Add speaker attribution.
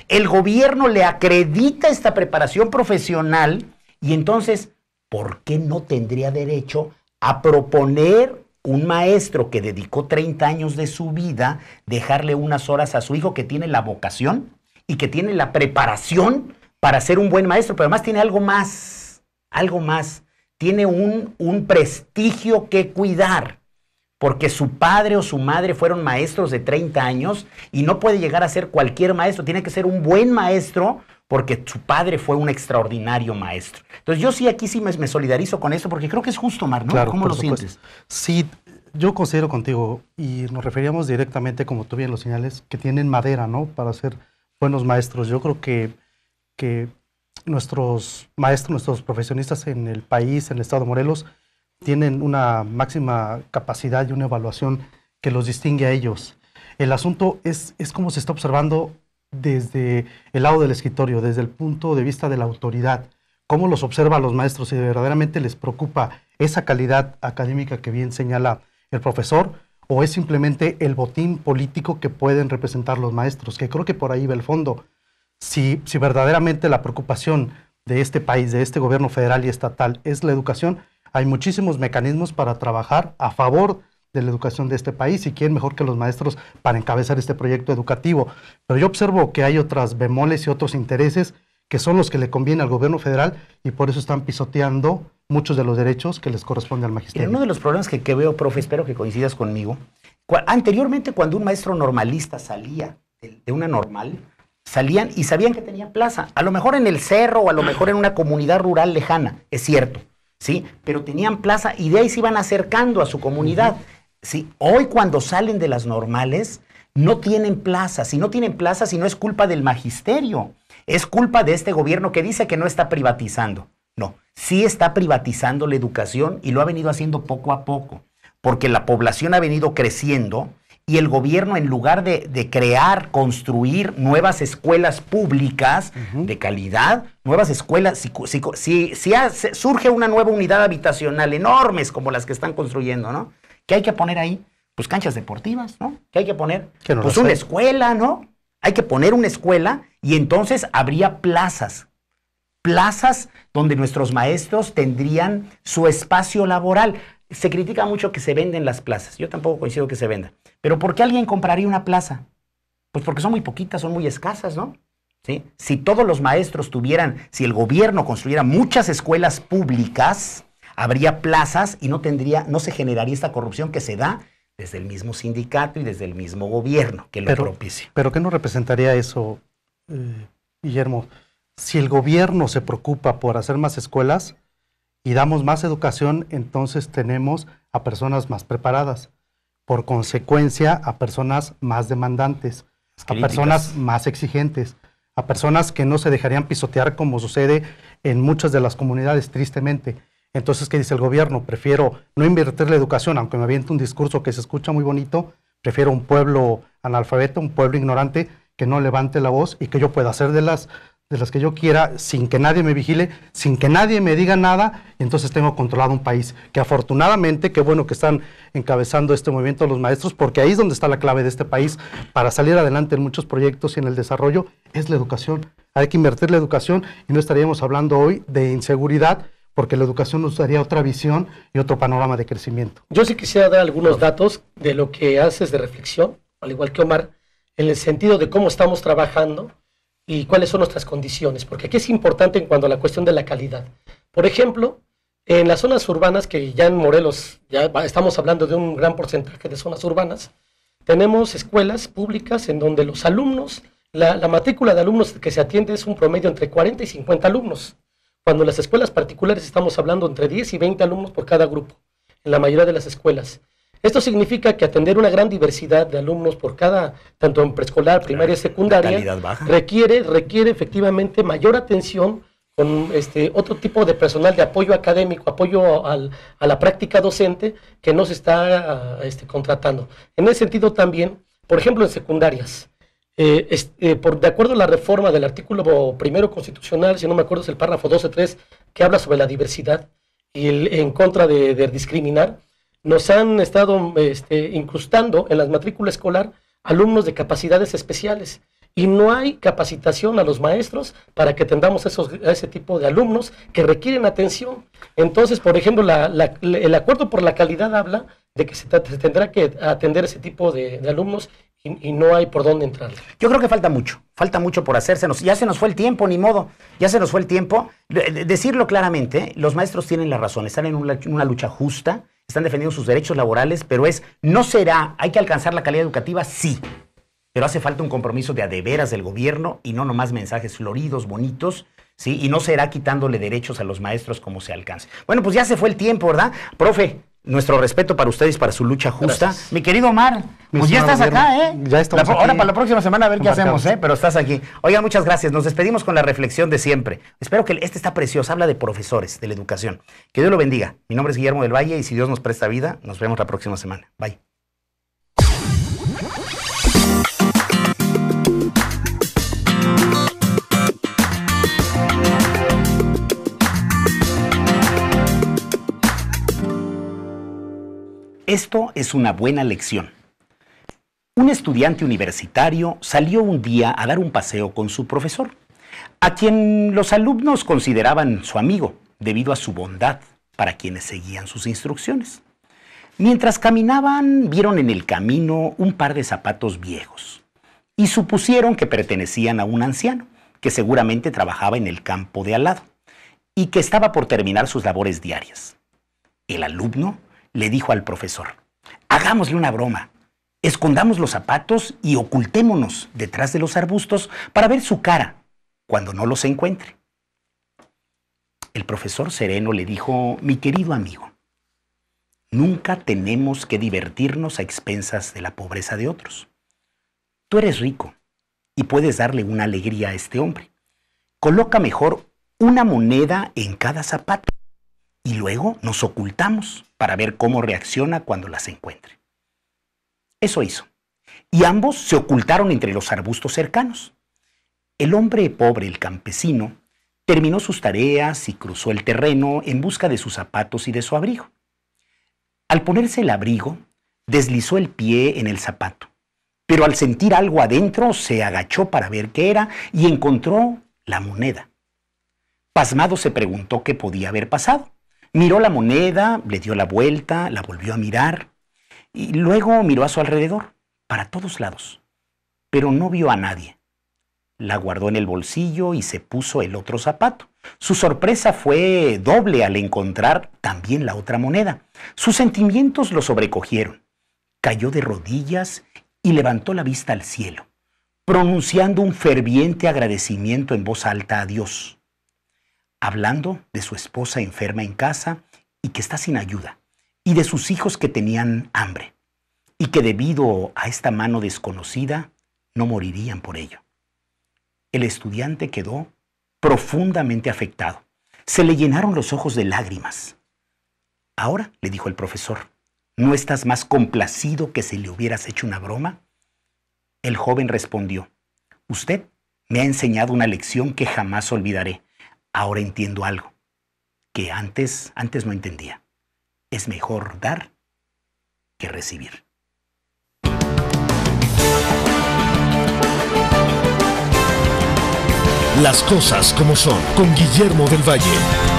Speaker 1: El gobierno le acredita esta preparación profesional y entonces, ¿por qué no tendría derecho a proponer un maestro que dedicó 30 años de su vida, dejarle unas horas a su hijo que tiene la vocación y que tiene la preparación para ser un buen maestro, pero además tiene algo más, tiene un prestigio que cuidar, porque su padre o su madre fueron maestros de 30 años y no puede llegar a ser cualquier maestro, tiene que ser un buen maestro porque su padre fue un extraordinario maestro. Entonces yo sí, aquí sí me solidarizo con esto porque creo que es justo, Omar, ¿no?
Speaker 2: Claro,
Speaker 1: ¿Cómo lo sientes?
Speaker 2: Sí, yo considero contigo, y nos referíamos directamente, como tú bien lo señales, que tienen madera, ¿no?, para ser buenos maestros. Yo creo que nuestros maestros, nuestros profesionistas en el país, en el estado de Morelos, tienen una máxima capacidad y una evaluación que los distingue a ellos. El asunto es cómo se está observando desde el lado del escritorio, desde el punto de vista de la autoridad, cómo los observa a los maestros, si verdaderamente les preocupa esa calidad académica que bien señala el profesor, o es simplemente el botín político que pueden representar los maestros, que creo que por ahí va el fondo. Si verdaderamente la preocupación de este país, de este gobierno federal y estatal, es la educación, hay muchísimos mecanismos para trabajar a favor de la educación de este país, y quién mejor que los maestros para encabezar este proyecto educativo. Pero yo observo que hay otras bemoles y otros intereses que son los que le conviene al gobierno federal, y por eso están pisoteando muchos de los derechos que les corresponde al magisterio.
Speaker 1: Uno de los problemas que veo, profe, espero que coincidas conmigo, anteriormente cuando un maestro normalista salía de una normal, salían y sabían que tenían plaza, a lo mejor en el cerro o a lo mejor en una comunidad rural lejana, es cierto, ¿sí? Pero tenían plaza y de ahí se iban acercando a su comunidad. ¿Sí? Hoy cuando salen de las normales no tienen plaza. Si no tienen plaza, si no es culpa del magisterio, es culpa de este gobierno que dice que no está privatizando. No, sí está privatizando la educación y lo ha venido haciendo poco a poco, porque la población ha venido creciendo y el gobierno, en lugar de crear, construir nuevas escuelas públicas de calidad, nuevas escuelas, si surge una nueva unidad habitacional enormes como las que están construyendo, ¿no? ¿Qué hay que poner ahí? Pues canchas deportivas, ¿no? ¿Qué hay que poner? Pues una escuela, ¿no? Hay que poner una escuela y entonces habría plazas donde nuestros maestros tendrían su espacio laboral. Se critica mucho que se venden las plazas. Yo tampoco coincido que se vendan. Pero ¿por qué alguien compraría una plaza? Pues porque son muy poquitas, son muy escasas, ¿no? ¿Sí? Si todos los maestros si el gobierno construyera muchas escuelas públicas, habría plazas y no se generaría esta corrupción que se da desde el mismo sindicato y desde el mismo gobierno que lo propicia.
Speaker 2: Pero ¿qué nos representaría eso, Guillermo? Si el gobierno se preocupa por hacer más escuelas y damos más educación, entonces tenemos a personas más preparadas. Por consecuencia, a personas más demandantes, a personas más exigentes, a personas que no se dejarían pisotear como sucede en muchas de las comunidades, tristemente. Entonces, ¿qué dice el gobierno? Prefiero no invertir la educación, aunque me aviente un discurso que se escucha muy bonito, prefiero un pueblo analfabeto, un pueblo ignorante, que no levante la voz y que yo pueda hacer de las que yo quiera, sin que nadie me vigile, sin que nadie me diga nada, y entonces tengo controlado un país, que afortunadamente, qué bueno que están encabezando este movimiento los maestros, porque ahí es donde está la clave de este país, para salir adelante en muchos proyectos y en el desarrollo, es la educación. Hay que invertir la educación y no estaríamos hablando hoy de inseguridad, porque la educación nos daría otra visión y otro panorama de crecimiento.
Speaker 3: Yo sí quisiera dar algunos datos de lo que haces de reflexión, al igual que Omar, en el sentido de cómo estamos trabajando y cuáles son nuestras condiciones, porque aquí es importante en cuanto a la cuestión de la calidad. Por ejemplo, en las zonas urbanas, que ya en Morelos ya estamos hablando de un gran porcentaje de zonas urbanas, tenemos escuelas públicas en donde los alumnos, la matrícula de alumnos que se atiende es un promedio entre 40 y 50 alumnos. Cuando en las escuelas particulares estamos hablando entre 10 y 20 alumnos por cada grupo, en la mayoría de las escuelas. Esto significa que atender una gran diversidad de alumnos por cada, tanto en preescolar, primaria y secundaria, requiere efectivamente mayor atención con otro tipo de personal de apoyo académico, apoyo a la práctica docente que no se está contratando. En ese sentido también, por ejemplo, en secundarias, de acuerdo a la reforma del artículo primero constitucional, si no me acuerdo es el párrafo 12.3, que habla sobre la diversidad y en contra de discriminar, nos han estado incrustando en la matrícula escolar alumnos de capacidades especiales y no hay capacitación a los maestros para que atendamos a ese tipo de alumnos que requieren atención. Entonces, por ejemplo, el acuerdo por la calidad habla de que se tendrá que atender ese tipo de alumnos y no hay por dónde entrar.
Speaker 1: Yo creo que falta mucho por hacerse. Ya se nos fue el tiempo, ni modo, ya se nos fue el tiempo. Decirlo claramente, los maestros tienen la razón, están en una lucha justa, están defendiendo sus derechos laborales, pero hay que alcanzar la calidad educativa, sí. Pero hace falta un compromiso de a de veras del gobierno y no nomás mensajes floridos, bonitos, ¿sí? Y no será quitándole derechos a los maestros como se alcance. Bueno, pues ya se fue el tiempo, ¿verdad? Profe, nuestro respeto para ustedes, para su lucha justa.
Speaker 3: Gracias.
Speaker 1: Mi querido Omar, pues ya estás acá, ¿eh?
Speaker 2: Ya estamos aquí.
Speaker 1: Ahora para la próxima semana a ver qué hacemos, ¿eh? Pero estás aquí. Oigan, muchas gracias. Nos despedimos con la reflexión de siempre. Espero que está preciosa. Habla de profesores, de la educación. Que Dios lo bendiga. Mi nombre es Guillermo del Valle y si Dios nos presta vida, nos vemos la próxima semana. Bye. Esto es una buena lección. Un estudiante universitario salió un día a dar un paseo con su profesor, a quien los alumnos consideraban su amigo, debido a su bondad para quienes seguían sus instrucciones. Mientras caminaban, vieron en el camino un par de zapatos viejos y supusieron que pertenecían a un anciano, que seguramente trabajaba en el campo de al lado y que estaba por terminar sus labores diarias. El alumno le dijo al profesor: hagámosle una broma, escondamos los zapatos y ocultémonos detrás de los arbustos para ver su cara cuando no los encuentre. El profesor sereno le dijo: mi querido amigo, nunca tenemos que divertirnos a expensas de la pobreza de otros. Tú eres rico y puedes darle una alegría a este hombre. Coloca mejor una moneda en cada zapato y luego nos ocultamos para ver cómo reacciona cuando las encuentre. Eso hizo, y ambos se ocultaron entre los arbustos cercanos. El hombre pobre, el campesino, terminó sus tareas y cruzó el terreno en busca de sus zapatos y de su abrigo. Al ponerse el abrigo, deslizó el pie en el zapato, pero al sentir algo adentro se agachó para ver qué era y encontró la moneda. Pasmado se preguntó qué podía haber pasado. Miró la moneda, le dio la vuelta, la volvió a mirar y luego miró a su alrededor, para todos lados, pero no vio a nadie. La guardó en el bolsillo y se puso el otro zapato. Su sorpresa fue doble al encontrar también la otra moneda. Sus sentimientos lo sobrecogieron. Cayó de rodillas y levantó la vista al cielo, pronunciando un ferviente agradecimiento en voz alta a Dios, hablando de su esposa enferma en casa y que está sin ayuda, y de sus hijos que tenían hambre, y que debido a esta mano desconocida no morirían por ello. El estudiante quedó profundamente afectado. Se le llenaron los ojos de lágrimas. Ahora, le dijo el profesor, ¿no estás más complacido que si le hubieras hecho una broma? El joven respondió: usted me ha enseñado una lección que jamás olvidaré. Ahora entiendo algo que antes no entendía. Es mejor dar que recibir.
Speaker 4: Las cosas como son, con Guillermo del Valle.